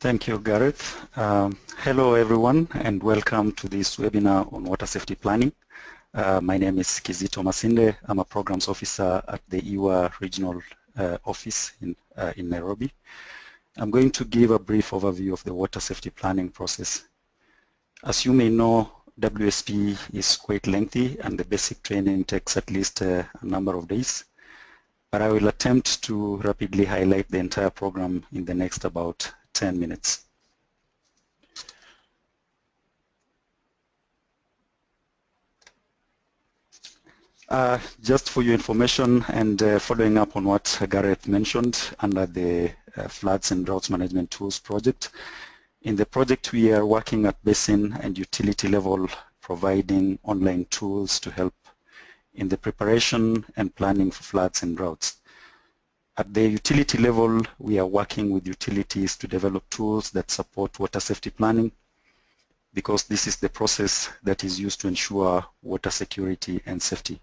Thank you, Gareth. Hello, everyone, and welcome to this webinar on water safety planning. My name is Kizito Masinde. I'm a programs officer at the EWA regional office in Nairobi. I'm going to give a brief overview of the water safety planning process. As you may know, WSP is quite lengthy and the basic training takes at least a number of days. But I will attempt to rapidly highlight the entire program in the next about 10 minutes. Just for your information and following up on what Gareth mentioned under the Floods and Droughts Management Tools project. In the project, we are working at basin and utility level, providing online tools to help in the preparation and planning for floods and droughts. At the utility level, we are working with utilities to develop tools that support water safety planning, because this is the process that is used to ensure water security and safety.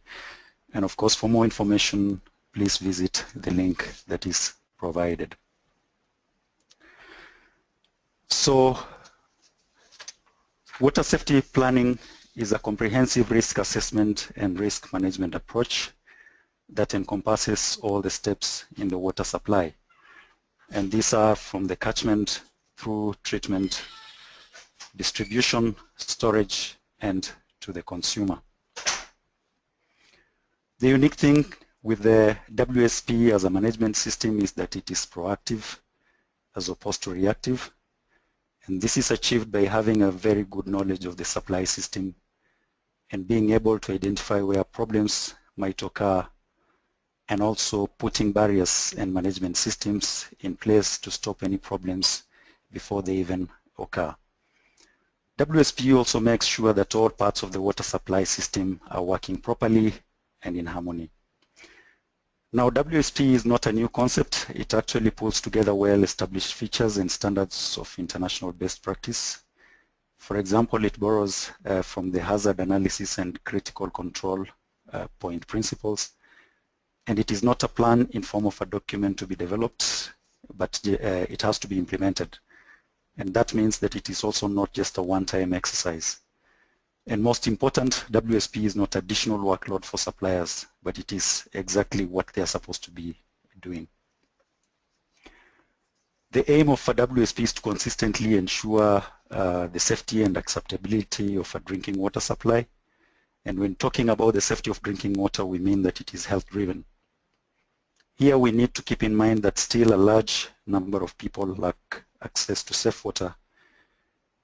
And of course, for more information, please visit the link that is provided. So, water safety planning is a comprehensive risk assessment and risk management approach that encompasses all the steps in the water supply. And these are from the catchment through treatment, distribution, storage, and to the consumer. The unique thing with the WSP as a management system is that it is proactive as opposed to reactive. And this is achieved by having a very good knowledge of the supply system and being able to identify where problems might occur, and also putting barriers and management systems in place to stop any problems before they even occur. WSP also makes sure that all parts of the water supply system are working properly and in harmony. Now, WSP is not a new concept. It actually pulls together well-established features and standards of international best practice. For example, it borrows from the hazard analysis and critical control point principles. And it is not a plan in form of a document to be developed, but it has to be implemented. And that means that it is also not just a one-time exercise. And most important, WSP is not additional workload for suppliers, but it is exactly what they are supposed to be doing. The aim of a WSP is to consistently ensure the safety and acceptability of a drinking water supply. And when talking about the safety of drinking water, we mean that it is health-driven. Here we need to keep in mind that still a large number of people lack access to safe water.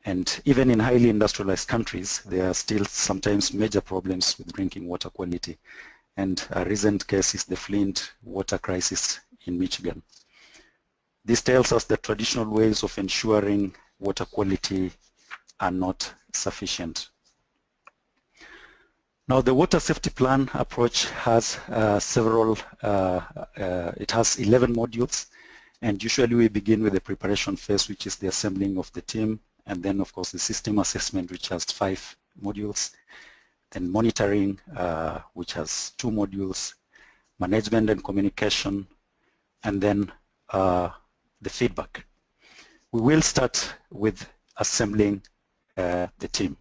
And even in highly industrialized countries, there are still sometimes major problems with drinking water quality. And a recent case is the Flint water crisis in Michigan. This tells us that traditional ways of ensuring water quality are not sufficient. Now, the water safety plan approach has it has 11 modules, and usually we begin with the preparation phase, which is the assembling of the team, and then of course the system assessment, which has 5 modules, then monitoring, which has 2 modules, management and communication, and then the feedback. We will start with assembling the team.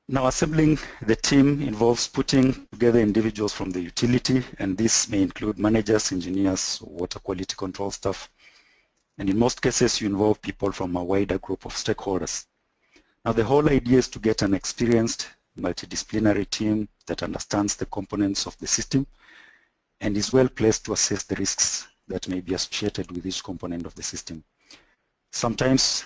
Now, assembling the team involves putting together individuals from the utility, and this may include managers, engineers, water quality control staff, and in most cases you involve people from a wider group of stakeholders. Now, the whole idea is to get an experienced multidisciplinary team that understands the components of the system and is well placed to assess the risks that may be associated with each component of the system. Sometimes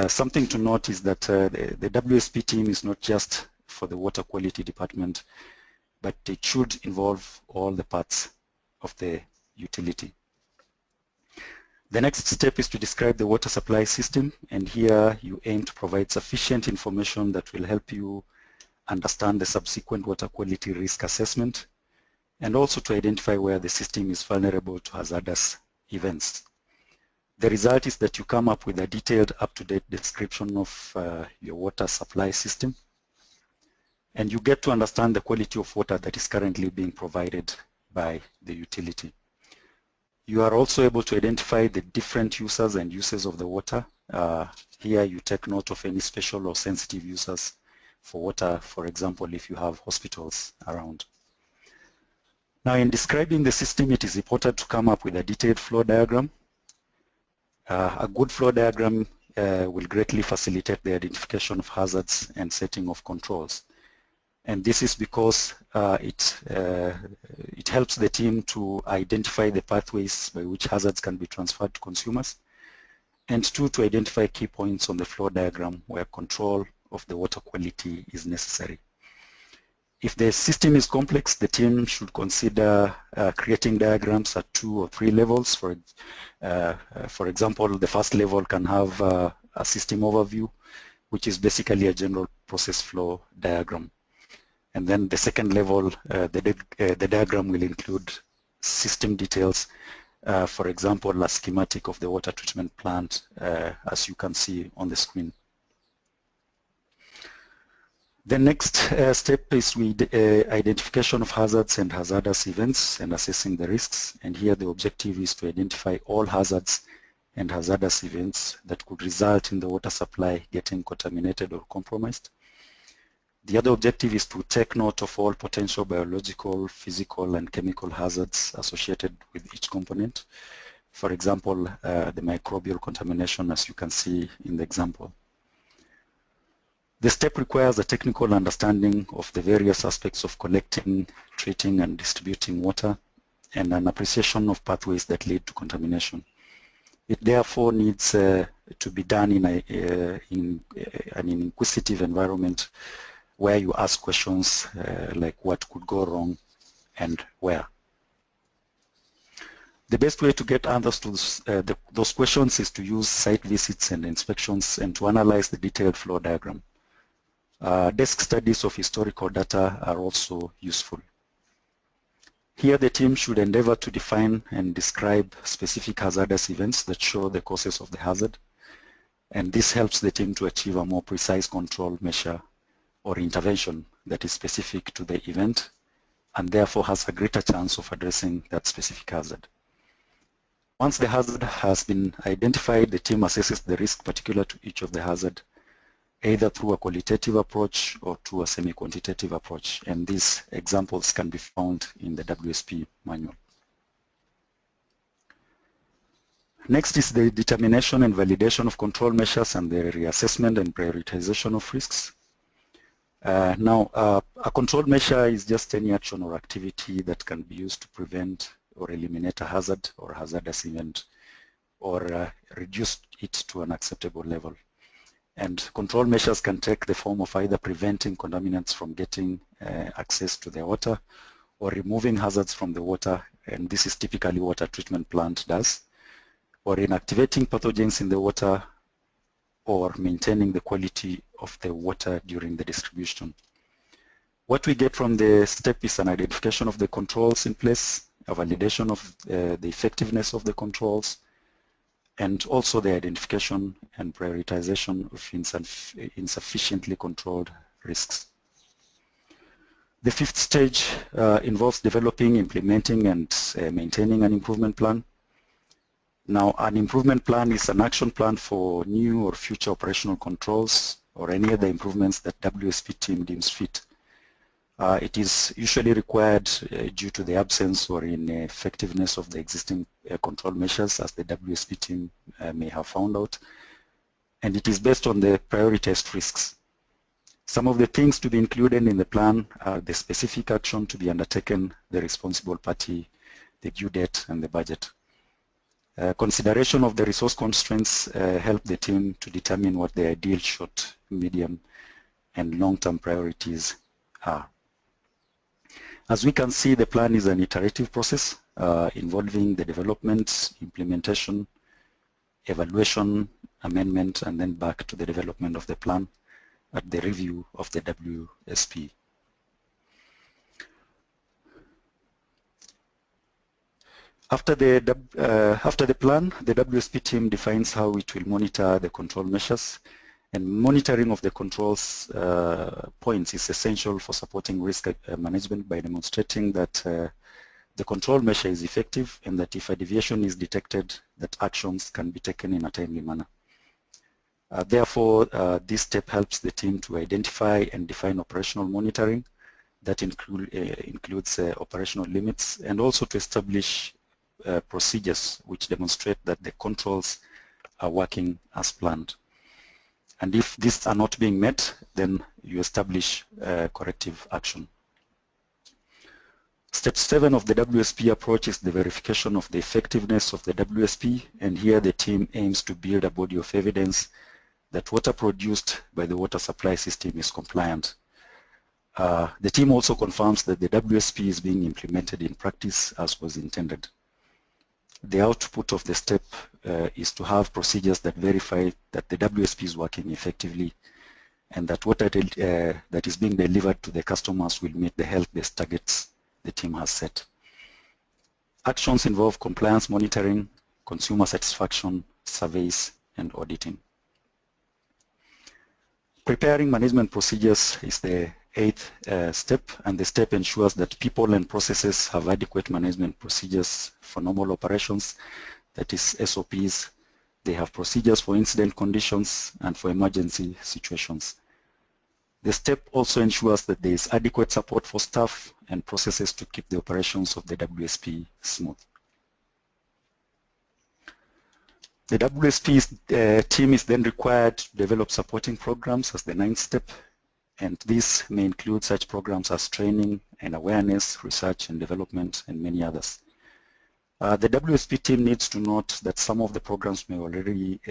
something to note is that the WSP team is not just for the water quality department, but it should involve all the parts of the utility. The next step is to describe the water supply system, and here you aim to provide sufficient information that will help you understand the subsequent water quality risk assessment, and also to identify where the system is vulnerable to hazardous events. The result is that you come up with a detailed, up-to-date description of your water supply system, and you get to understand the quality of water that is currently being provided by the utility. You are also able to identify the different users and uses of the water. Here you take note of any special or sensitive users for water, for example, if you have hospitals around. Now, in describing the system, it is important to come up with a detailed flow diagram. A good flow diagram will greatly facilitate the identification of hazards and setting of controls. And this is because it helps the team to identify the pathways by which hazards can be transferred to consumers, and two, to identify key points on the flow diagram where control of the water quality is necessary. If the system is complex, the team should consider creating diagrams at 2 or 3 levels. For example, the first level can have a system overview, which is basically a general process flow diagram. And then the second level, the diagram will include system details, for example, a schematic of the water treatment plant, as you can see on the screen. The next step is with identification of hazards and hazardous events and assessing the risks. And here the objective is to identify all hazards and hazardous events that could result in the water supply getting contaminated or compromised. The other objective is to take note of all potential biological, physical, and chemical hazards associated with each component. For example, the microbial contamination, as you can see in the example. The step requires a technical understanding of the various aspects of collecting, treating, and distributing water, and an appreciation of pathways that lead to contamination. It therefore needs to be done in an inquisitive environment where you ask questions like what could go wrong and where. The best way to get answers to those questions is to use site visits and inspections and to analyze the detailed flow diagram. Desk studies of historical data are also useful. Here the team should endeavor to define and describe specific hazardous events that show the causes of the hazard, and this helps the team to achieve a more precise control measure or intervention that is specific to the event and therefore has a greater chance of addressing that specific hazard. Once the hazard has been identified, the team assesses the risk particular to each of the hazard, either through a qualitative approach or through a semi-quantitative approach, and these examples can be found in the WSP manual. Next is the determination and validation of control measures and the reassessment and prioritization of risks. A control measure is just any action or activity that can be used to prevent or eliminate a hazard or hazardous event or reduce it to an acceptable level. And control measures can take the form of either preventing contaminants from getting access to the water or removing hazards from the water, and this is typically what a treatment plant does, or inactivating pathogens in the water, or maintaining the quality of the water during the distribution. What we get from the step is an identification of the controls in place, a validation of the effectiveness of the controls, and also the identification and prioritization of insufficiently controlled risks. The fifth stage involves developing, implementing, and maintaining an improvement plan. Now, an improvement plan is an action plan for new or future operational controls or any other improvements that WSP team deems fit. It is usually required due to the absence or ineffectiveness of the existing control measures, as the WSP team may have found out, and it is based on the prioritized risks. Some of the things to be included in the plan are the specific action to be undertaken, the responsible party, the due date, and the budget. Consideration of the resource constraints help the team to determine what the ideal short, medium, and long-term priorities are. As we can see, the plan is an iterative process involving the development, implementation, evaluation, amendment, and then back to the development of the plan at the review of the WSP. After the plan, the WSP team defines how it will monitor the control measures, and monitoring of the controls points is essential for supporting risk management by demonstrating that the control measure is effective and that if a deviation is detected, that actions can be taken in a timely manner. Therefore, this step helps the team to identify and define operational monitoring that includes operational limits, and also to establish procedures which demonstrate that the controls are working as planned. And if these are not being met, then you establish corrective action. Step 7 of the WSP approach is the verification of the effectiveness of the WSP, and here the team aims to build a body of evidence that water produced by the water supply system is compliant. The team also confirms that the WSP is being implemented in practice as was intended. The output of the step is to have procedures that verify that the WSP is working effectively and that water that is being delivered to the customers will meet the health-based targets the team has set. Actions involve compliance monitoring, consumer satisfaction, surveys, and auditing. Preparing management procedures is the 8th step, and the step ensures that people and processes have adequate management procedures for normal operations, that is SOPs. They have procedures for incident conditions and for emergency situations. The step also ensures that there is adequate support for staff and processes to keep the operations of the WSP smooth. The WSP team is then required to develop supporting programs as the 9th step, and this may include such programs as training and awareness, research and development, and many others. The WSP team needs to note that some of the programs may already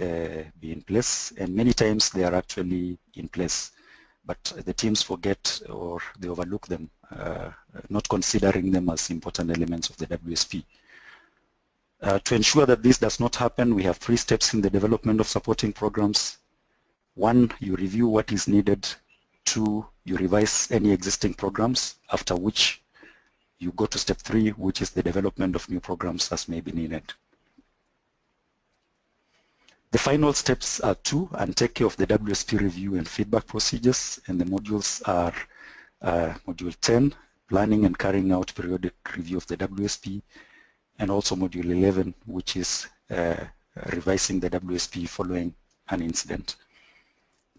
be in place, and many times they are actually in place, but the teams forget or they overlook them, not considering them as important elements of the WSP. To ensure that this does not happen, we have 3 steps in the development of supporting programs. 1, you review what is needed. 2, you revise any existing programs, after which you go to step 3, which is the development of new programs as may be needed. The final steps are 2 and take care of the WSP review and feedback procedures, and the modules are Module 10, planning and carrying out periodic review of the WSP, and also Module 11, which is revising the WSP following an incident.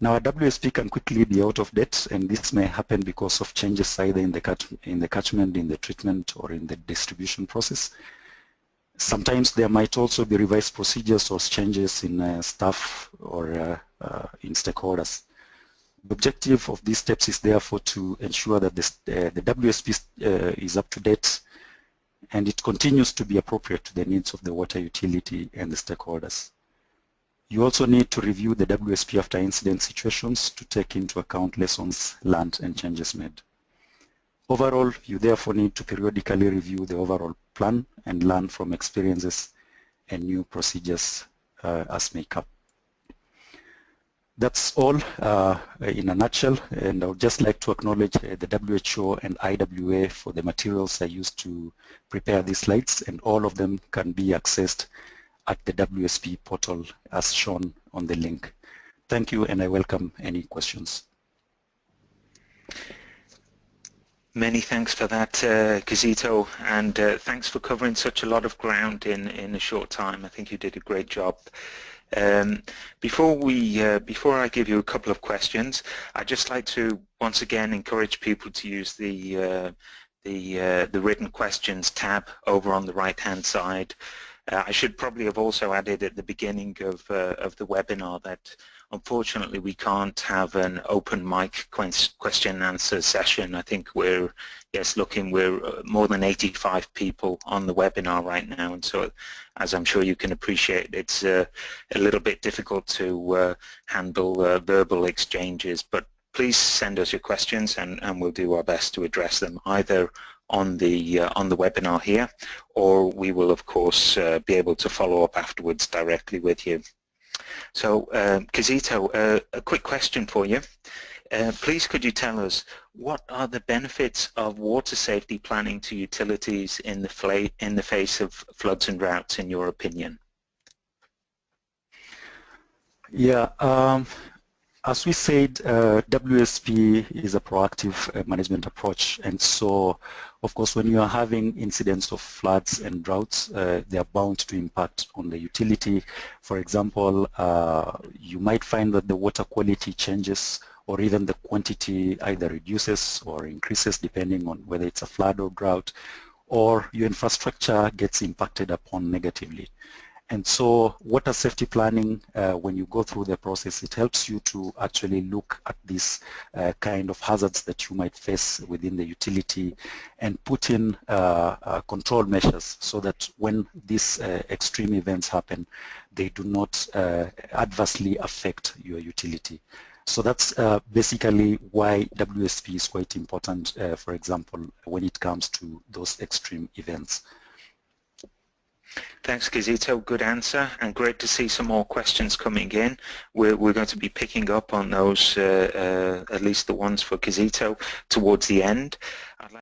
Now, a WSP can quickly be out of date, and this may happen because of changes either in the catchment, in the treatment, or in the distribution process. Sometimes there might also be revised procedures or changes in staff or in stakeholders. The objective of these steps is therefore to ensure that the WSP is up to date and it continues to be appropriate to the needs of the water utility and the stakeholders. You also need to review the WSP after incident situations to take into account lessons learned and changes made. Overall, you therefore need to periodically review the overall plan and learn from experiences and new procedures as may come. That's all in a nutshell, and I would just like to acknowledge the WHO and IWA for the materials I used to prepare these slides, and all of them can be accessed at the WSP portal as shown on the link. Thank you, and I welcome any questions. Many thanks for that, Kizito, and thanks for covering such a lot of ground in a short time. I think you did a great job. Before I give you a couple of questions, I'd just like to once again encourage people to use the written questions tab over on the right-hand side. I should probably have also added at the beginning of the webinar that unfortunately we can't have an open mic question and answer session. I think we're more than 85 people on the webinar right now, and so as I'm sure you can appreciate, it's a little bit difficult to handle verbal exchanges, but please send us your questions and we'll do our best to address them either on the webinar here, or we will of course be able to follow up afterwards directly with you. So Kizito, a quick question for you. Please could you tell us what are the benefits of water safety planning to utilities in the face of floods and droughts, in your opinion? Yeah, as we said, WSP is a proactive management approach, and so Of course, when you are having incidents of floods and droughts, they are bound to impact on the utility. For example, you might find that the water quality changes, or even the quantity either reduces or increases depending on whether it's a flood or drought, or your infrastructure gets impacted upon negatively. And so water safety planning, when you go through the process, it helps you to actually look at these kind of hazards that you might face within the utility and put in control measures so that when these extreme events happen, they do not adversely affect your utility. So that's basically why WSP is quite important, for example, when it comes to those extreme events. Thanks, Kizito. Good answer, and great to see some more questions coming in. We're going to be picking up on those, at least the ones for Kizito, towards the end.